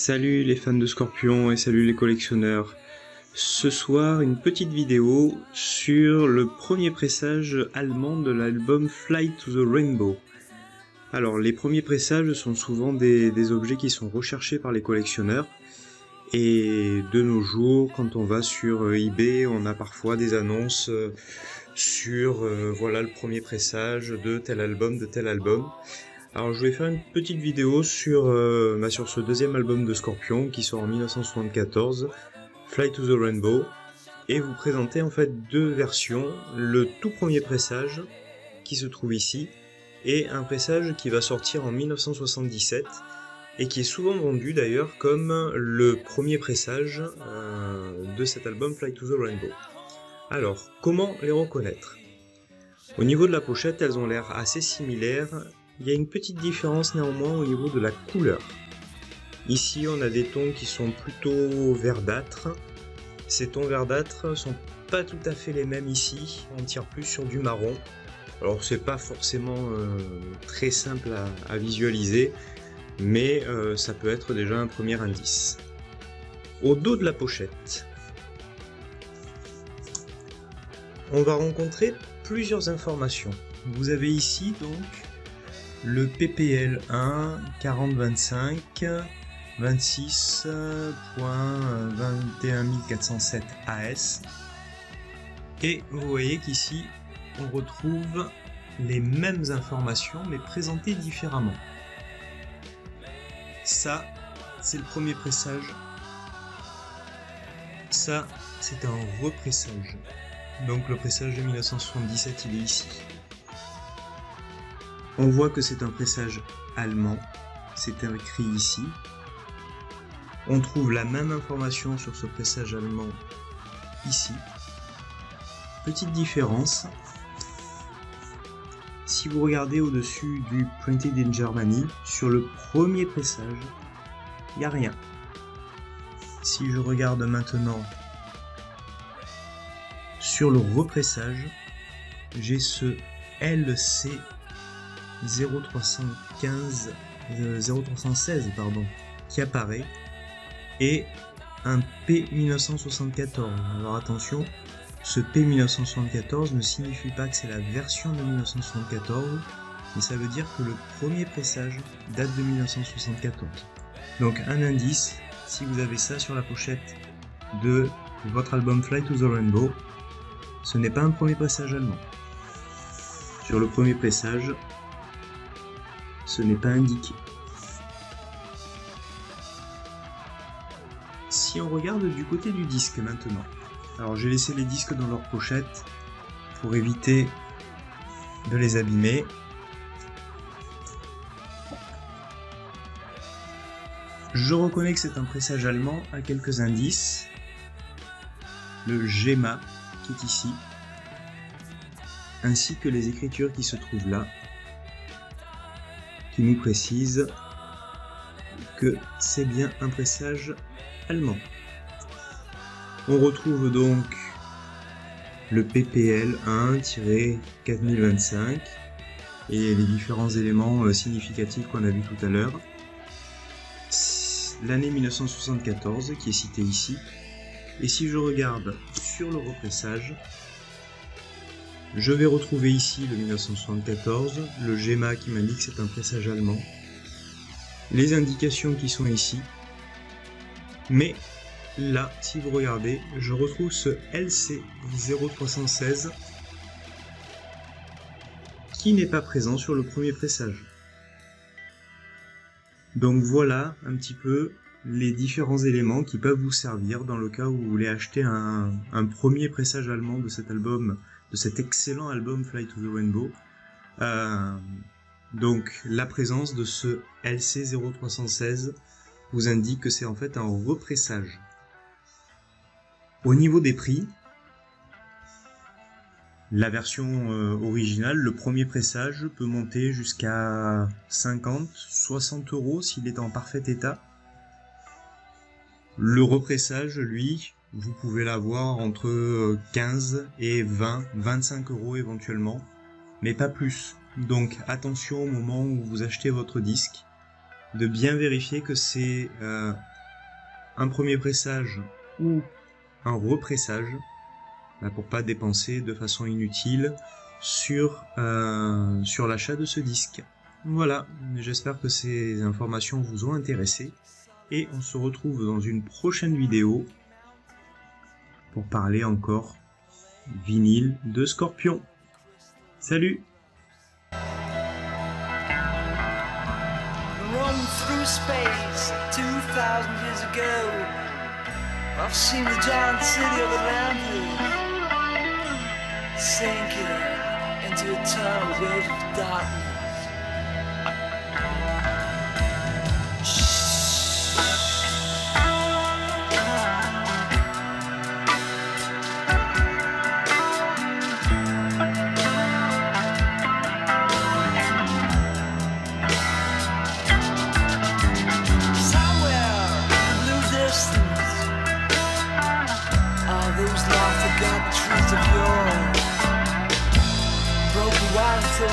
Salut les fans de Scorpion et salut les collectionneurs. Ce soir, une petite vidéo sur le premier pressage allemand de l'album Fly to the Rainbow. Alors, les premiers pressages sont souvent des objets qui sont recherchés par les collectionneurs. Et de nos jours, quand on va sur eBay, on a parfois des annonces sur voilà le premier pressage de tel album. Alors je vais faire une petite vidéo sur ce deuxième album de Scorpion qui sort en 1974, Fly to the Rainbow, et vous présenter en fait deux versions, le tout premier pressage qui se trouve ici, et un pressage qui va sortir en 1977, et qui est souvent vendu d'ailleurs comme le premier pressage de cet album Fly to the Rainbow. Alors, comment les reconnaître ? Au niveau de la pochette, elles ont l'air assez similaires. Il y a une petite différence néanmoins au niveau de la couleur. Ici, on a des tons qui sont plutôt verdâtres. Ces tons verdâtres sont pas tout à fait les mêmes ici. On tire plus sur du marron. Alors, c'est pas forcément très simple à visualiser, mais ça peut être déjà un premier indice. Au dos de la pochette, on va rencontrer plusieurs informations. Vous avez ici donc le PPL 1 4025 26.21407 AS, et vous voyez qu'ici on retrouve les mêmes informations mais présentées différemment. Ça, c'est le premier pressage. Ça, c'est un repressage. Donc le pressage de 1977, il est ici. On voit que c'est un pressage allemand, c'est écrit ici. On trouve la même information sur ce pressage allemand ici. Petite différence, si vous regardez au-dessus du Printed in Germany, sur le premier pressage, il n'y a rien. Si je regarde maintenant sur le repressage, j'ai ce LC 0316 qui apparaît, et un P1974. Alors attention, ce P1974 ne signifie pas que c'est la version de 1974, mais ça veut dire que le premier pressage date de 1974. Donc un indice, si vous avez ça sur la pochette de votre album Fly to the Rainbow, ce n'est pas un premier pressage allemand. Sur le premier pressage, ce n'est pas indiqué. Si on regarde du côté du disque maintenant, alors j'ai laissé les disques dans leur pochette pour éviter de les abîmer. Je reconnais que c'est un pressage allemand à quelques indices. Le GEMA qui est ici, ainsi que les écritures qui se trouvent là, qui nous précisent que c'est bien un pressage allemand. On retrouve donc le PPL 1-4025 et les différents éléments significatifs qu'on a vu tout à l'heure. L'année 1974 qui est citée ici. Et si je regarde sur le repressage, je vais retrouver ici le 1974, le GEMA qui m'indique que c'est un pressage allemand, les indications qui sont ici, mais là, si vous regardez, je retrouve ce LC 0316 qui n'est pas présent sur le premier pressage. Donc voilà un petit peu les différents éléments qui peuvent vous servir dans le cas où vous voulez acheter un premier pressage allemand de cet album, de cet excellent album Fly to the Rainbow. Donc la présence de ce LC 0316 vous indique que c'est en fait un repressage. Au niveau des prix, la version originale, le premier pressage peut monter jusqu'à 50-60 € s'il est en parfait état. Le repressage, lui, vous pouvez l'avoir entre 15 et 20-25 € éventuellement, mais pas plus. Donc attention au moment où vous achetez votre disque, de bien vérifier que c'est un premier pressage ou un repressage, pour pas dépenser de façon inutile sur l'achat de ce disque. Voilà, j'espère que ces informations vous ont intéressé et on se retrouve dans une prochaine vidéo pour parler encore vinyle de Scorpions. Salut! Through space 2,000 years ago, I've seen the giant city of Atlantis sinking into eternal waves of darkness. Those long forgotten trees of yore, broken wires of